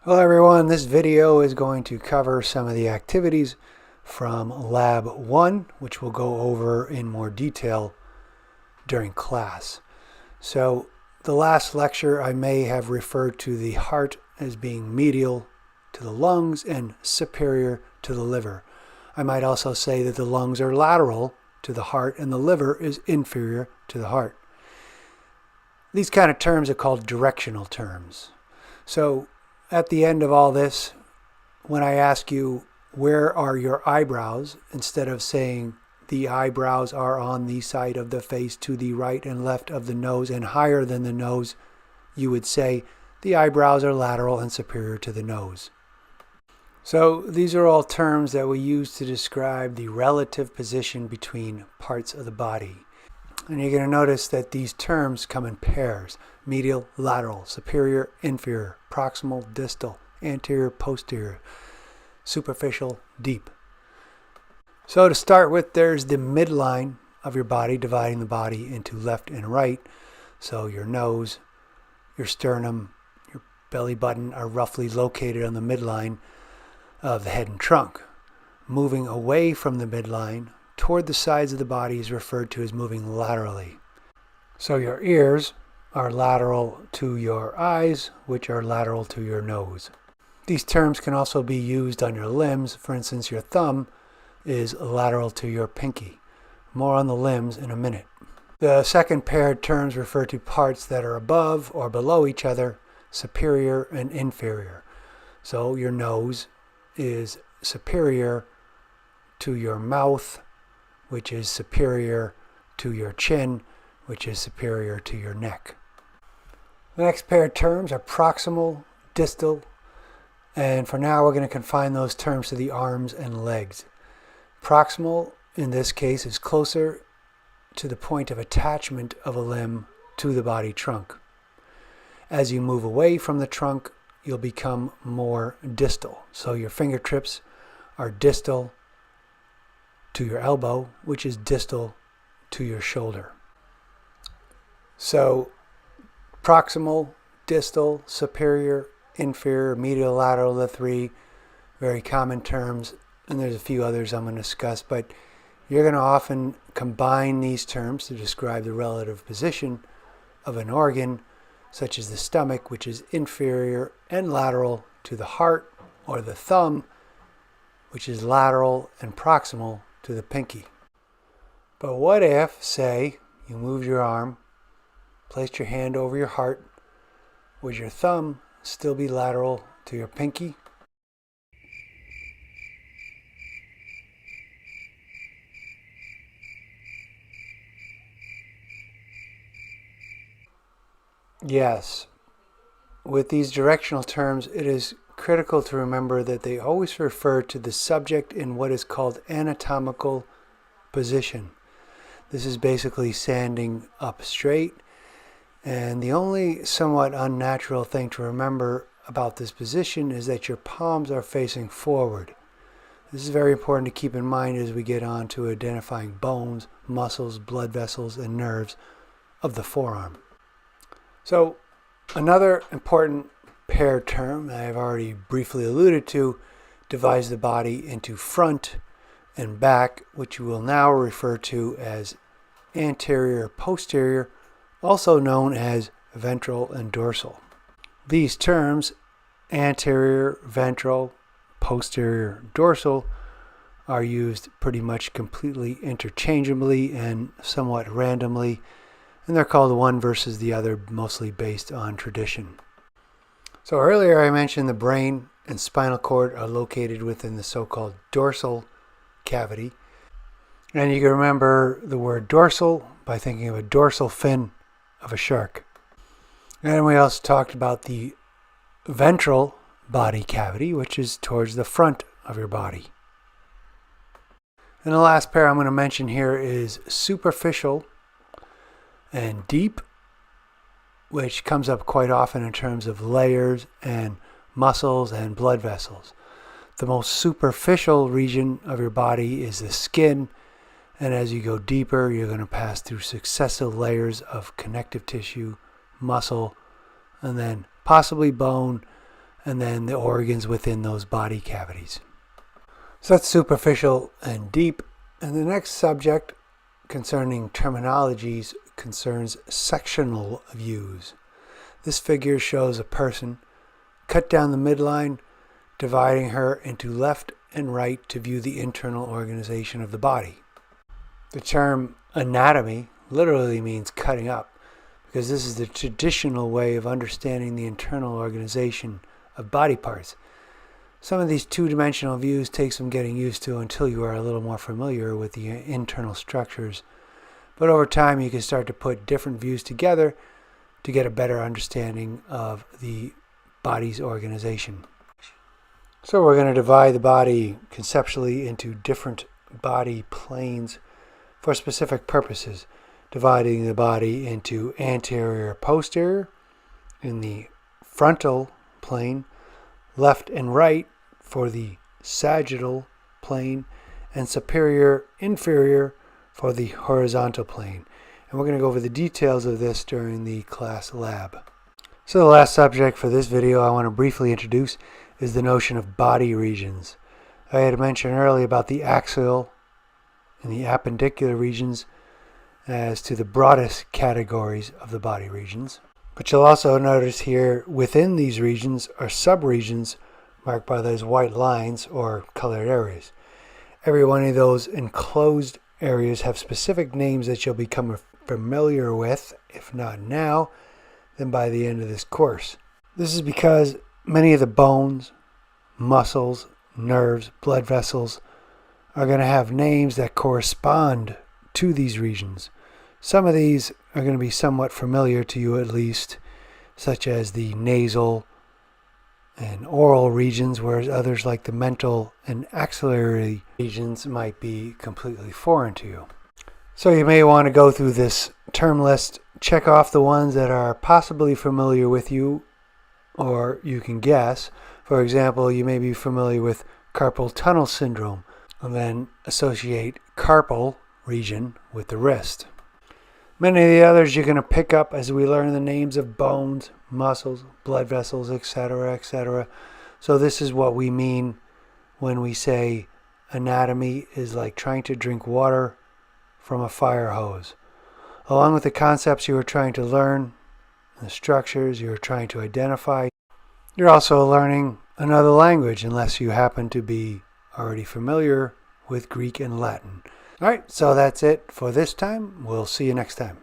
Hello everyone, this video is going to cover some of the activities from Lab 1, which we'll go over in more detail during class. So the last lecture I may have referred to the heart as being medial to the lungs and superior to the liver. I might also say that the lungs are lateral to the heart and the liver is inferior to the heart. These kind of terms are called directional terms. So at the end of all this, when I ask you, where are your eyebrows, instead of saying the eyebrows are on the side of the face to the right and left of the nose and higher than the nose, you would say the eyebrows are lateral and superior to the nose. So these are all terms that we use to describe the relative position between parts of the body. And you're going to notice that these terms come in pairs: medial, lateral, superior, inferior, proximal, distal, anterior, posterior, superficial, deep. So to start with, there's the midline of your body, dividing the body into left and right. So your nose, your sternum, your belly button are roughly located on the midline of the head and trunk. Moving away from the midline toward the sides of the body is referred to as moving laterally. So your ears are lateral to your eyes, which are lateral to your nose. These terms can also be used on your limbs. For instance, your thumb is lateral to your pinky. More on the limbs in a minute. The second paired terms refer to parts that are above or below each other, superior and inferior. So your nose is superior to your mouth, which is superior to your chin, which is superior to your neck. The next pair of terms are proximal, distal, and for now we're going to confine those terms to the arms and legs. Proximal, in this case, is closer to the point of attachment of a limb to the body trunk. As you move away from the trunk, you'll become more distal. So your fingertips are distal to your elbow, which is distal to your shoulder. So proximal, distal, superior, inferior, medial, lateral, the three very common terms, and there's a few others I'm going to discuss, but you're going to often combine these terms to describe the relative position of an organ, such as the stomach, which is inferior and lateral to the heart, or the thumb, which is lateral and proximal to the pinky. But what if, say, you moved your arm, placed your hand over your heart? Would your thumb still be lateral to your pinky? Yes. With these directional terms, it is critical to remember that they always refer to the subject in what is called anatomical position. This is basically standing up straight, and the only somewhat unnatural thing to remember about this position is that your palms are facing forward. This is very important to keep in mind as we get on to identifying bones, muscles, blood vessels, and nerves of the forearm. So another important paired term I have already briefly alluded to divides the body into front and back, which we will now refer to as anterior, posterior, also known as ventral and dorsal. These terms, anterior, ventral, posterior, dorsal, are used pretty much completely interchangeably and somewhat randomly, and they're called one versus the other, mostly based on tradition. So earlier I mentioned the brain and spinal cord are located within the so-called dorsal cavity. And you can remember the word dorsal by thinking of a dorsal fin of a shark. And we also talked about the ventral body cavity, which is towards the front of your body. And the last pair I'm going to mention here is superficial and deep, which comes up quite often in terms of layers and muscles and blood vessels. The most superficial region of your body is the skin, and as you go deeper, you're going to pass through successive layers of connective tissue, muscle, and then possibly bone, and then the organs within those body cavities. So that's superficial and deep. And the next subject concerning terminologies concerns sectional views. This figure shows a person cut down the midline, dividing her into left and right to view the internal organization of the body. The term anatomy literally means cutting up, because this is the traditional way of understanding the internal organization of body parts. Some of these two-dimensional views take some getting used to until you are a little more familiar with the internal structures. But over time, you can start to put different views together to get a better understanding of the body's organization. So we're going to divide the body conceptually into different body planes for specific purposes, dividing the body into anterior, posterior, in the frontal plane, left and right for the sagittal plane, and superior, inferior for the horizontal plane. And we're going to go over the details of this during the class lab. So the last subject for this video I want to briefly introduce is the notion of body regions. I had mentioned earlier about the axial and the appendicular regions as to the broadest categories of the body regions. But you'll also notice here within these regions are subregions marked by those white lines or colored areas. Every one of those enclosed areas have specific names that you'll become familiar with, if not now, then by the end of this course. This is because many of the bones, muscles, nerves, blood vessels are going to have names that correspond to these regions. Some of these are going to be somewhat familiar to you at least, such as the nasal and oral regions, whereas others like the mental and axillary regions might be completely foreign to you. So you may want to go through this term list, check off the ones that are possibly familiar with you, or you can guess. For example, you may be familiar with carpal tunnel syndrome, and then associate carpal region with the wrist. Many of the others you're going to pick up as we learn the names of bones, muscles, blood vessels, etc., etc. So this is what we mean when we say anatomy is like trying to drink water from a fire hose. Along with the concepts you are trying to learn, the structures you are trying to identify, you're also learning another language unless you happen to be already familiar with Greek and Latin. All right, so that's it for this time. We'll see you next time.